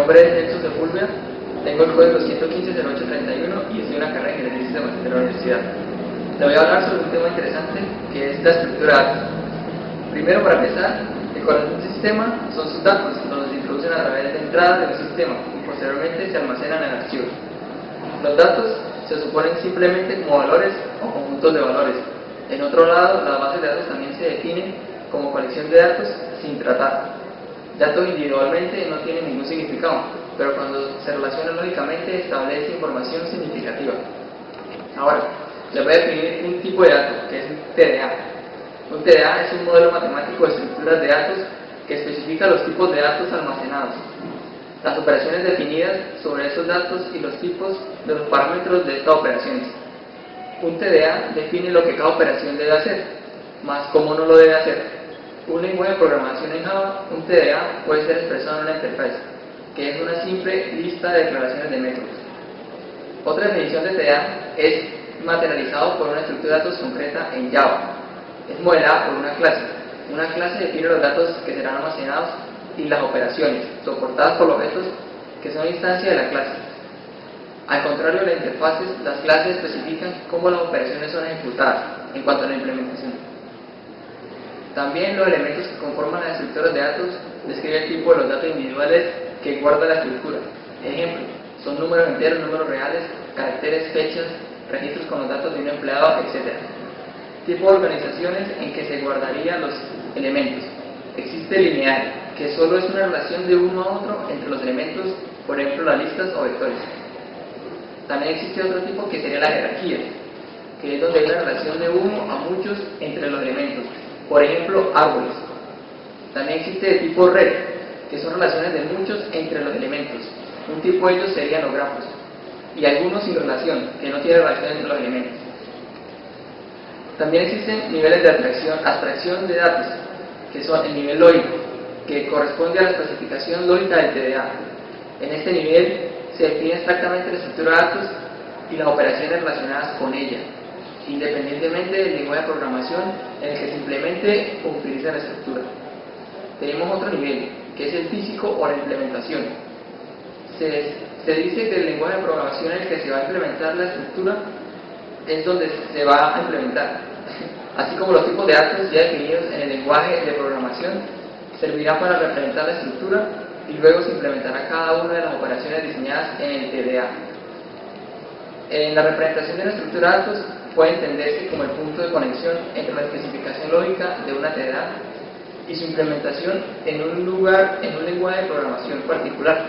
nombre es Nelson Sepúlveda, tengo el código 115-0831 y estoy en la carrera de Ingeniería de Sistemas de la universidad. Le voy a hablar sobre un tema interesante que es la estructura de datos. Primero, para empezar, el corazón de un sistema son sus datos, donde se introducen a través de entradas del sistema y posteriormente se almacenan en archivos. Los datos se suponen simplemente como valores o conjuntos de valores. En otro lado, las bases de datos también se definen como colección de datos sin tratar. Datos individualmente no tienen ningún significado, pero cuando se relacionan lógicamente establece información significativa. Ahora, les voy a definir un tipo de dato, que es un TDA. Un TDA es un modelo matemático de estructuras de datos que especifica los tipos de datos almacenados, las operaciones definidas sobre esos datos y los tipos de los parámetros de estas operaciones. Un TDA define lo que cada operación debe hacer, más cómo no lo debe hacer. Un lenguaje de programación en Java, un TDA, puede ser expresado en una interfaz, que es una simple lista de declaraciones de métodos. Otra definición de TDA es materializado por una estructura de datos concreta en Java. Es modelada por una clase. Una clase define los datos que serán almacenados y las operaciones, soportadas por los objetos que son instancias de la clase. Al contrario de las interfaces, las clases especifican cómo las operaciones son ejecutadas en cuanto a la implementación. También los elementos que conforman las estructuras de datos describen el tipo de los datos individuales que guarda la estructura. Ejemplo, son números enteros, números reales, caracteres, fechas, registros con los datos de un empleado, etc. Tipo de organizaciones en que se guardarían los elementos. Existe lineal, que solo es una relación de uno a otro entre los elementos, por ejemplo las listas o vectores. También existe otro tipo que sería la jerarquía, que es donde hay una relación de uno a muchos entre los elementos, por ejemplo árboles. También existe el tipo red, que son relaciones de muchos entre los elementos. Un tipo de ellos serían los grafos, y algunos sin relación, que no tienen relación entre los elementos. También existen niveles de abstracción de datos, que son el nivel lógico, que corresponde a la especificación lógica del TDA. En este nivel se define exactamente la estructura de datos y las operaciones relacionadas con ella, independientemente del lenguaje de programación en el que simplemente utiliza la estructura. Tenemos otro nivel, que es el físico o la implementación. Se dice que el lenguaje de programación en el que se va a implementar la estructura es donde se va a implementar. Así como los tipos de datos ya definidos en el lenguaje de programación servirán para representar la estructura y luego se implementará cada una de las operaciones diseñadas en el TDA. En la representación de la estructura de datos puede entenderse como el punto de conexión entre la especificación lógica de una TDA y su implementación en un lenguaje de programación particular.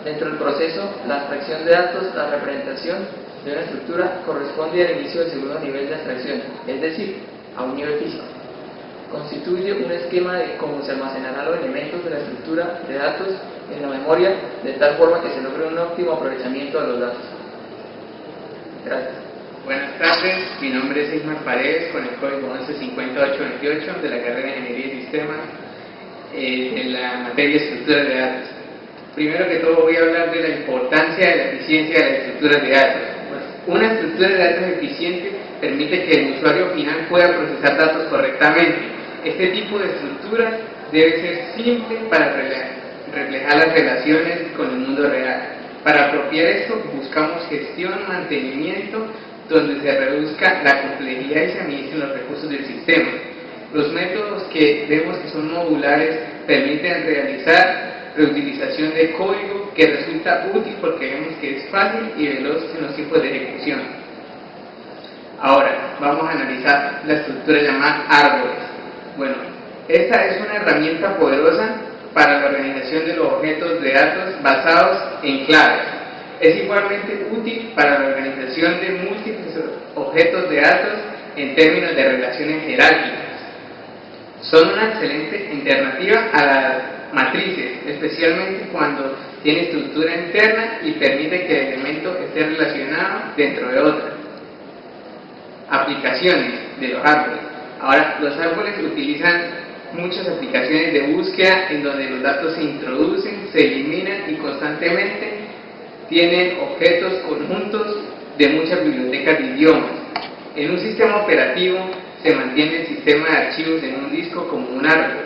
Dentro del proceso, la abstracción de datos, la representación de una estructura corresponde al inicio del segundo nivel de abstracción, es decir, a un nivel físico. Constituye un esquema de cómo se almacenarán los elementos de la estructura de datos en la memoria, de tal forma que se logre un óptimo aprovechamiento de los datos. Gracias. Buenas tardes, mi nombre es Ismael Paredes, con el código 115828 de la carrera de Ingeniería de Sistemas, en la materia de estructuras de datos. Primero que todo voy a hablar de la importancia de la eficiencia de las estructuras de datos. Una estructura de datos eficiente permite que el usuario final pueda procesar datos correctamente. Este tipo de estructuras debe ser simple para reflejar las relaciones con el mundo real. Para apropiar esto buscamos gestión, mantenimiento, donde se reduzca la complejidad y se administren los recursos del sistema. Los métodos que vemos que son modulares permiten realizar reutilización de código que resulta útil porque vemos que es fácil y veloz en los tiempos de ejecución. Ahora, vamos a analizar la estructura llamada árboles. Bueno, esta es una herramienta poderosa para la organización de los objetos de datos basados en claves. Es igualmente útil para la organización de múltiples objetos de datos en términos de relaciones jerárquicas. Son una excelente alternativa a las matrices, especialmente cuando tiene estructura interna y permite que el elemento esté relacionado dentro de otra. Aplicaciones de los árboles. Ahora, los árboles utilizan muchas aplicaciones de búsqueda en donde los datos se introducen, se eliminan y constantemente tienen objetos conjuntos de muchas bibliotecas de idiomas. En un sistema operativo se mantiene el sistema de archivos en un disco como un árbol,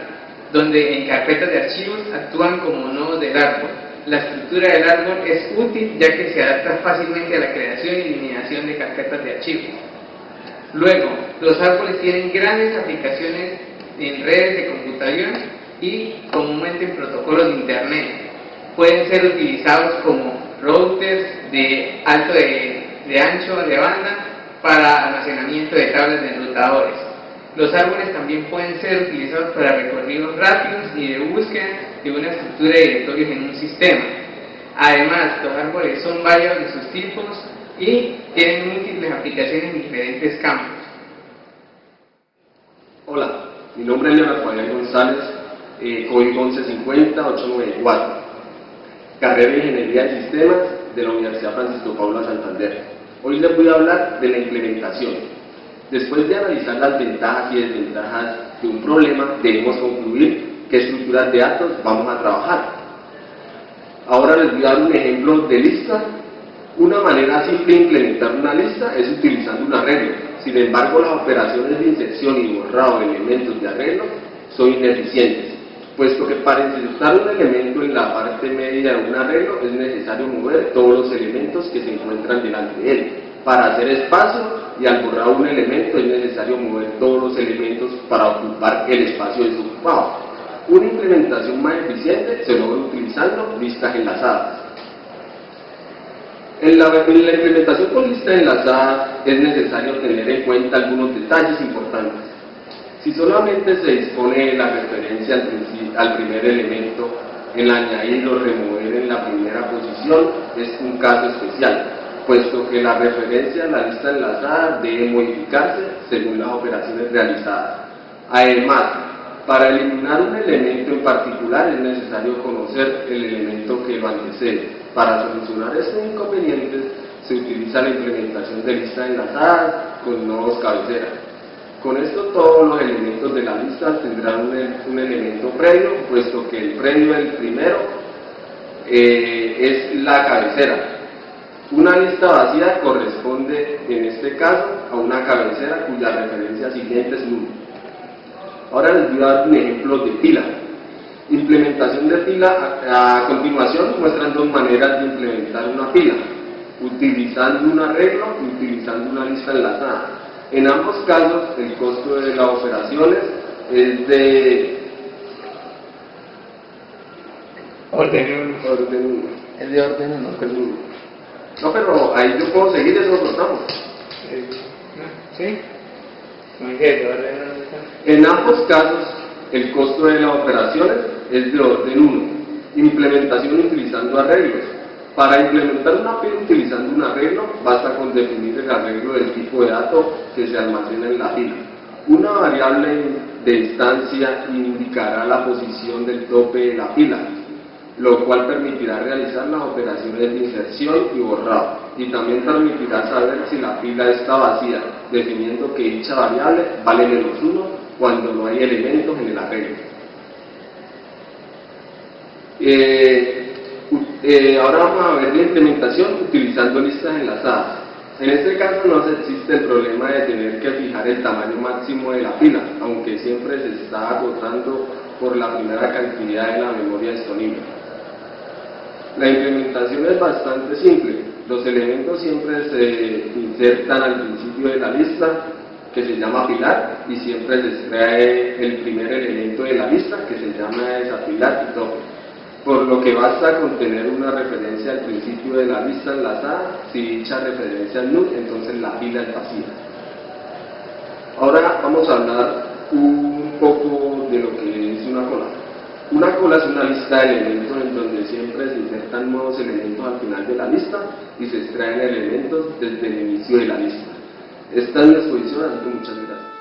donde en carpetas de archivos actúan como nodos del árbol. La estructura del árbol es útil ya que se adapta fácilmente a la creación y eliminación de carpetas de archivos. Luego, los árboles tienen grandes aplicaciones en redes de computación y comúnmente en protocolos de Internet. Pueden ser utilizados como routers de ancho de banda para almacenamiento de tablas de enrutadores. Los árboles también pueden ser utilizados para recorridos rápidos y de búsqueda de una estructura de directorios en un sistema. Además, los árboles son varios de sus tipos y tienen múltiples aplicaciones en diferentes campos. Hola, mi nombre es Leonardo Fabián González, código 1150-894, carrera de Ingeniería de Sistemas de la Universidad Francisco Paula Santander. Hoy les voy a hablar de la implementación. Después de analizar las ventajas y desventajas de un problema, debemos concluir qué estructuras de datos vamos a trabajar. Ahora les voy a dar un ejemplo de lista. Una manera simple de implementar una lista es utilizando un arreglo. Sin embargo, las operaciones de inserción y borrado de elementos de arreglo son ineficientes, puesto que para insertar un elemento en la parte media de un arreglo es necesario mover todos los elementos que se encuentran delante de él. Para hacer espacio y al borrar un elemento es necesario mover todos los elementos para ocupar el espacio desocupado. Una implementación más eficiente se logra utilizando listas enlazadas. En la implementación con listas enlazadas es necesario tener en cuenta algunos detalles importantes. Si solamente se dispone de la referencia al primer elemento, el añadir o remover en la primera posición es un caso especial, puesto que la referencia a la lista enlazada debe modificarse según las operaciones realizadas. Además, para eliminar un elemento en particular es necesario conocer el elemento que lo antecede. Para solucionar estos inconvenientes se utiliza la implementación de listas enlazadas con nodos cabeceras. Con esto todos los elementos de la lista tendrán un elemento previo, puesto que el previo del primero es la cabecera. Una lista vacía corresponde en este caso a una cabecera cuya referencia siguiente es nulo. Ahora les voy a dar un ejemplo de fila. Implementación de fila. A continuación muestran dos maneras de implementar una fila: utilizando un arreglo y utilizando una lista enlazada. En ambos casos el costo de las operaciones es de orden 1. Es de orden 1. No, pero ahí yo puedo seguir, eso lo cortamos. ¿Sí? ¿Cómo que de orden 1? En ambos casos el costo de las operaciones es de orden 1. Implementación utilizando arreglos. Para implementar una fila utilizando un arreglo, basta con definir el arreglo del tipo de dato que se almacena en la fila. Una variable de instancia indicará la posición del tope de la fila, lo cual permitirá realizar las operaciones de inserción y borrado, y también permitirá saber si la fila está vacía, definiendo que dicha variable vale -1 cuando no hay elementos en el arreglo. Ahora vamos a ver la implementación utilizando listas enlazadas. En este caso no existe el problema de tener que fijar el tamaño máximo de la fila, aunque siempre se está agotando por la primera cantidad de la memoria disponible. La implementación es bastante simple. Los elementos siempre se insertan al principio de la lista, que se llama pilar, y siempre se extrae el primer elemento de la lista, que se llama desapilar y tope. Por lo que basta con tener una referencia al principio de la lista enlazada. Si dicha referencia es null, entonces la fila es vacía. Ahora vamos a hablar un poco de lo que es una cola. Una cola es una lista de elementos en donde siempre se insertan nuevos elementos al final de la lista y se extraen elementos desde el inicio de la lista. Esta es mi exposición, así que muchas gracias.